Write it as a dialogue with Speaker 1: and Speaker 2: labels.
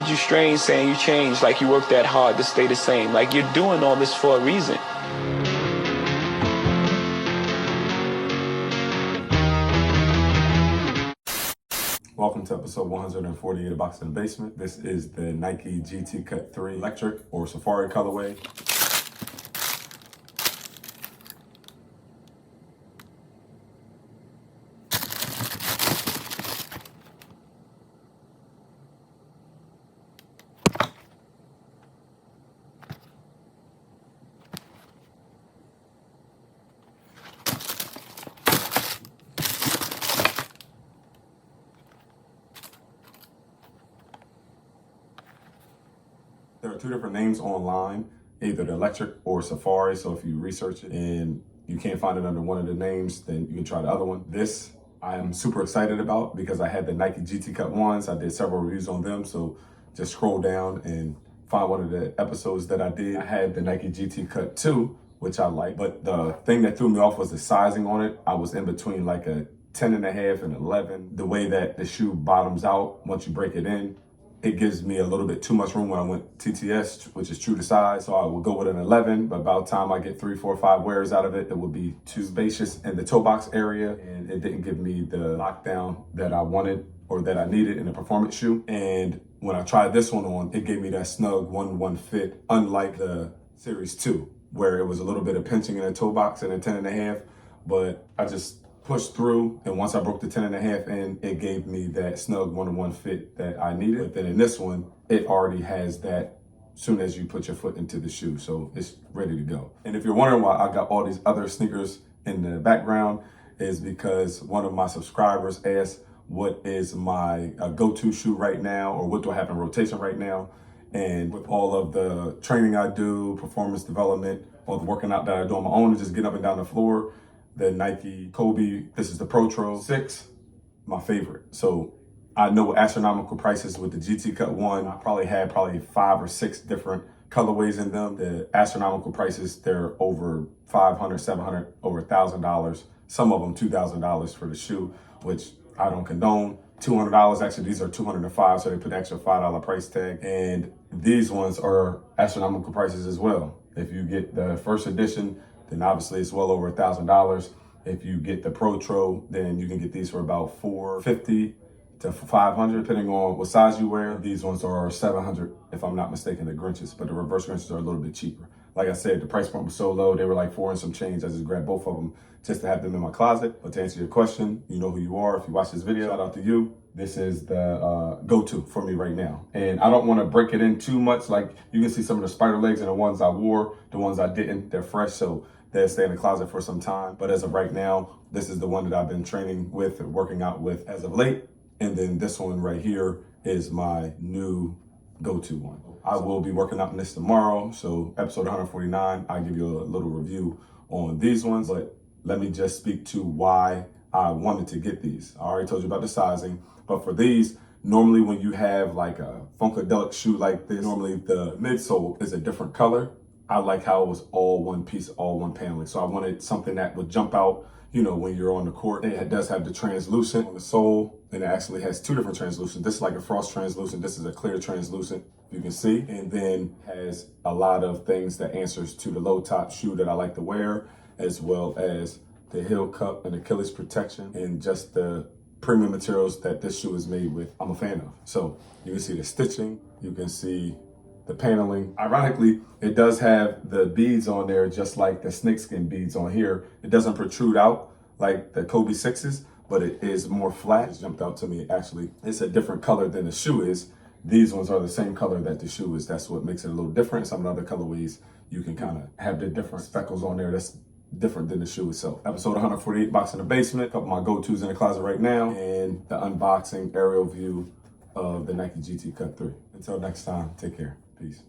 Speaker 1: You strange saying you changed, like you worked that hard to stay the same. Like you're doing all this for a reason.
Speaker 2: Welcome to episode 148 of Box in the Basement. This is the Nike GT Cut 3 Electric or Safari colorway. There are two different names online, either the Electric or Safari. So if you research it and you can't find it under one of the names, then you can try the other one. This I am super excited about because I had the Nike GT Cut 1s. I did several reviews on them. So just scroll down and find one of the episodes that I did. I had the Nike GT Cut 2, which I like. But the thing that threw me off was the sizing on it. I was in between like a 10.5 and 11. The way that the shoe bottoms out once you break it in, it gives me a little bit too much room when I went TTS, which is true to size. So I will go with an 11, but by the time I get 3, 4, 5 wears out of it, it will be too spacious in the toe box area. And it didn't give me the lockdown that I wanted or that I needed in a performance shoe. And when I tried this one on, it gave me that snug 1-1 fit, unlike the Series 2, where it was a little bit of pinching in the toe box and a 10.5, but I just pushed through, and once I broke the 10.5 in, it gave me that snug 1-1 fit that I needed. But then in this one, it already has that soon as you put your foot into the shoe, so it's ready to go. And if you're wondering why I got all these other sneakers in the background, is because one of my subscribers asked what is my go-to shoe right now, or what do I have in rotation right now. And with all of the training I do, performance development, all the working out that I do on my own, and just getting up and down the floor, the Nike Kobe, this is the Protro 6, my favorite. So I know astronomical prices with the GT Cut 1. I probably had 5 or 6 different colorways in them. The astronomical prices, they're over $500, $700, over $1,000. Some of them $2,000 for the shoe, which I don't condone. $200, actually these are $205, so they put the extra $5 price tag. And these ones are astronomical prices as well. If you get the first edition, then obviously it's well over $1,000. If you get the Protro, then you can get these for about $450 to $500, depending on what size you wear. These ones are $700, if I'm not mistaken, the Grinches, but the reverse Grinches are a little bit cheaper. Like I said, the price point was so low, they were like 4 and some change. I just grabbed both of them just to have them in my closet. But to answer your question, you know who you are. If you watch this video, shout out to you. This is the go-to for me right now. And I don't want to break it in too much. Like you can see some of the spider legs and the ones I wore, the ones I didn't, they're fresh. So they'll stay in the closet for some time. But as of right now, this is the one that I've been training with and working out with as of late. And then this one right here is my new go-to one. I will be working out in this tomorrow. So episode 149, I'll give you a little review on these ones. But let me just speak to why I wanted to get these. I already told you about the sizing, but for these, normally when you have like a Funkadelic shoe like this, normally the midsole is a different color. I like how it was all one piece, all one paneling. So I wanted something that would jump out, you know, when you're on the court. It does have the translucent on the sole, and it actually has 2 different translucent. This is like a frost translucent. This is a clear translucent, you can see. And then has a lot of things that answers to the low top shoe that I like to wear, as well as the heel cup and Achilles protection, and just the premium materials that this shoe is made with, I'm a fan of. So you can see the stitching, you can see the paneling. Ironically, it does have the beads on there, just like the snakeskin beads on here. It doesn't protrude out like the Kobe 6s, but it is more flat. It jumped out to me, actually. It's a different color than the shoe is. These ones are the same color that the shoe is. That's what makes it a little different. Some of the other colorways, you can kind of have the different speckles on there. That's different than the shoe itself. Episode 148, Box in the Basement. A couple of my go-tos in the closet right now, and the unboxing aerial view of the Nike GT Cut 3. Until next time, take care. Peace.